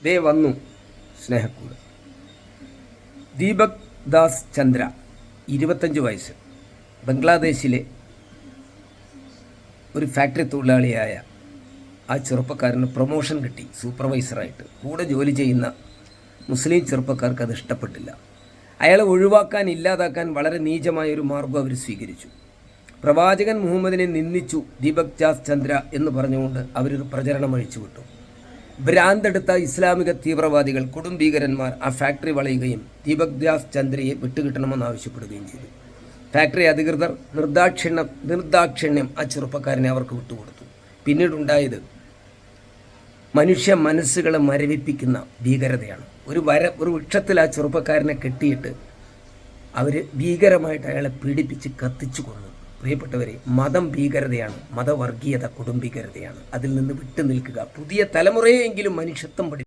ദേ വന്നു സ്നേഹക്കൂട്. ദീപക് ദാസ് ചന്ദ്ര, 25 വയസ്സ്, ബംഗ്ലാദേശിലെ ഒരു ഫാക്ടറി തൊഴിലാളിയായ ആ ചെറുപ്പക്കാരന് പ്രൊമോഷൻ കിട്ടി സൂപ്പർവൈസറായിട്ട്. കൂടെ ജോലി ചെയ്യുന്ന മുസ്ലിം ചെറുപ്പക്കാർക്ക് അത് ഇഷ്ടപ്പെട്ടില്ല. അയാളെ ഒഴിവാക്കാൻ, ഇല്ലാതാക്കാൻ വളരെ നീചമായൊരു മാർഗം അവർ സ്വീകരിച്ചു. പ്രവാചകൻ മുഹമ്മദിനെ നിന്ദിച്ചു ദീപക് ദാസ് ചന്ദ്ര എന്ന് പറഞ്ഞുകൊണ്ട് അവരൊരു പ്രചരണം അഴിച്ചുവിട്ടു. ഭ്രാന്തെടുത്ത ഇസ്ലാമിക തീവ്രവാദികൾ, കൊടുംഭീകരന്മാർ ആ ഫാക്ടറി വളയുകയും ദീപക് ദാസ് ചന്ദ്രയെ വിട്ടുകിട്ടണമെന്ന് ആവശ്യപ്പെടുകയും ചെയ്തു. ഫാക്ടറി അധികൃതർ നിർദാക്ഷിണ്യം ആ ചെറുപ്പക്കാരനെ അവർക്ക് വിട്ടുകൊടുത്തു. പിന്നീടുണ്ടായത് മനുഷ്യ മനസ്സുകളെ മരവിപ്പിക്കുന്ന ഭീകരതയാണ്. ഒരു വൃക്ഷത്തിൽ ആ ചെറുപ്പക്കാരനെ കെട്ടിയിട്ട് അവർ ഭീകരമായിട്ട് അയാളെ പീഡിപ്പിച്ച് കത്തിച്ചു കൊന്നു. പ്രിയപ്പെട്ടവരെ, മതം ഭീകരതയാണ്, മതവർഗീയത കൊടുംഭീകരതയാണ്. അതിൽ നിന്ന് വിട്ടു നിൽക്കുക. പുതിയ തലമുറയെങ്കിലും മനുഷ്യത്വം പഠിപ്പിക്കുക.